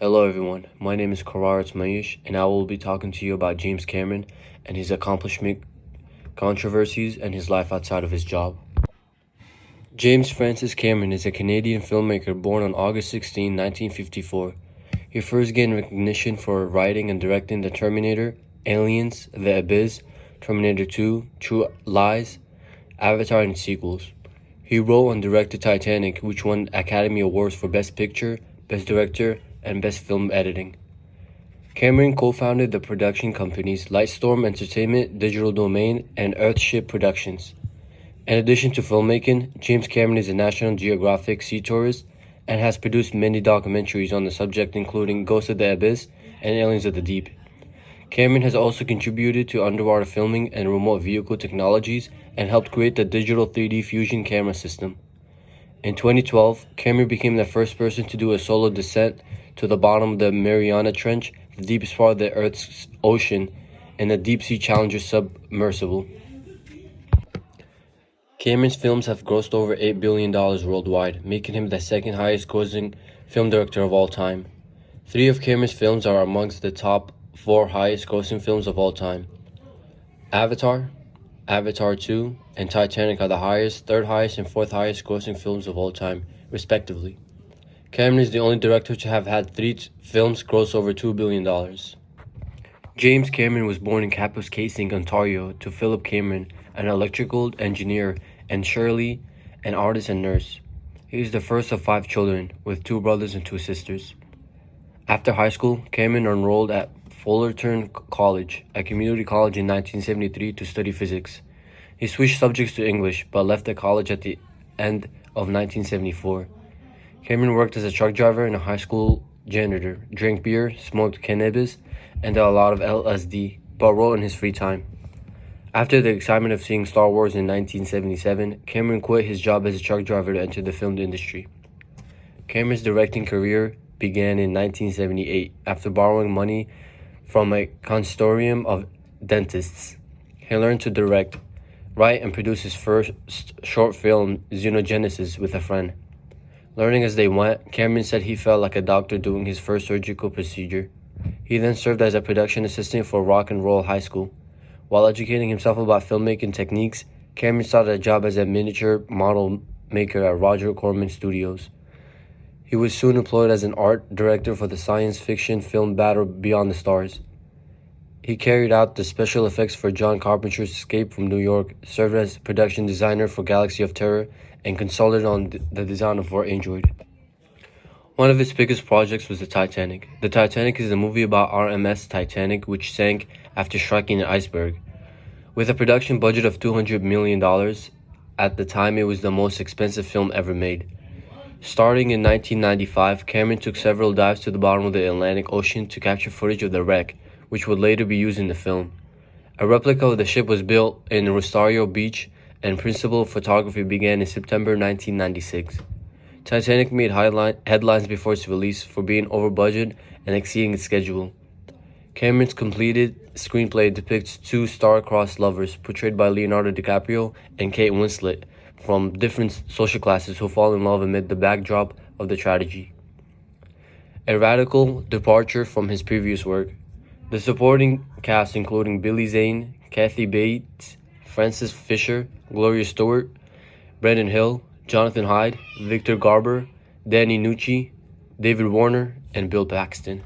Hello everyone, my name is Kararat Mayish and I will be talking to you about James Cameron and his accomplishment, controversies, and his life outside of his job. James Francis Cameron is a Canadian filmmaker born on August 16, 1954. He first gained recognition for writing and directing The Terminator, Aliens, The Abyss, Terminator 2, True Lies, Avatar, and sequels. He wrote and directed Titanic, which won Academy Awards for Best Picture, Best Director, and Best Film Editing. Cameron co-founded the production companies Lightstorm Entertainment, Digital Domain, and Earthship Productions. In addition to filmmaking, James Cameron is a National Geographic sea tourist and has produced many documentaries on the subject, including Ghosts of the Abyss and Aliens of the Deep. Cameron has also contributed to underwater filming and remote vehicle technologies and helped create the digital 3D fusion camera system. In 2012, Cameron became the first person to do a solo descent to the bottom of the Mariana Trench, the deepest part of the Earth's ocean, in the Deep Sea Challenger submersible. Cameron's films have grossed over $8 billion worldwide, making him the second highest grossing film director of all time. 3 of Cameron's films are amongst the top 4 highest grossing films of all time. Avatar, Avatar 2, and Titanic are the highest, 3rd highest, and 4th highest grossing films of all time, respectively. Cameron is the only director to have had 3 films gross over $2 billion. James Cameron was born in Kapuskasing, Ontario, to Philip Cameron, an electrical engineer, and Shirley, an artist and nurse. He is the first of 5 children, with 2 brothers and 2 sisters. After high school, Cameron enrolled at Fullerton College, a community college in 1973 to study physics. He switched subjects to English, but left the college at the end of 1974. Cameron worked as a truck driver and a high school janitor, drank beer, smoked cannabis, and did a lot of LSD, but wrote in his free time. After the excitement of seeing Star Wars in 1977, Cameron quit his job as a truck driver to enter the film industry. Cameron's directing career began in 1978 after borrowing money from a consortium of dentists. He learned to direct, write, and produce his first short film, Xenogenesis, with a friend. Learning as they went, Cameron said he felt like a doctor doing his first surgical procedure. He then served as a production assistant for Rock and Roll High School. While educating himself about filmmaking techniques, Cameron started a job as a miniature model maker at Roger Corman Studios. He was soon employed as an art director for the science fiction film Battle Beyond the Stars. He carried out the special effects for John Carpenter's Escape from New York, served as production designer for Galaxy of Terror, and consulted on the design of For Android. One of his biggest projects was the Titanic. The Titanic is a movie about RMS Titanic, which sank after striking an iceberg. With a production budget of $200 million, at the time it was the most expensive film ever made. Starting in 1995, Cameron took several dives to the bottom of the Atlantic Ocean to capture footage of the wreck, which would later be used in the film. A replica of the ship was built in Rosario Beach, and principal photography began in September 1996. Titanic made headlines before its release for being over budget and exceeding its schedule. Cameron's completed screenplay depicts 2 star-crossed lovers, portrayed by Leonardo DiCaprio and Kate Winslet, from different social classes who fall in love amid the backdrop of the tragedy. A radical departure from his previous work. The supporting cast, including Billy Zane, Kathy Bates, Frances Fisher, Gloria Stewart, Brendan Hill, Jonathan Hyde, Victor Garber, Danny Nucci, David Warner, and Bill Paxton.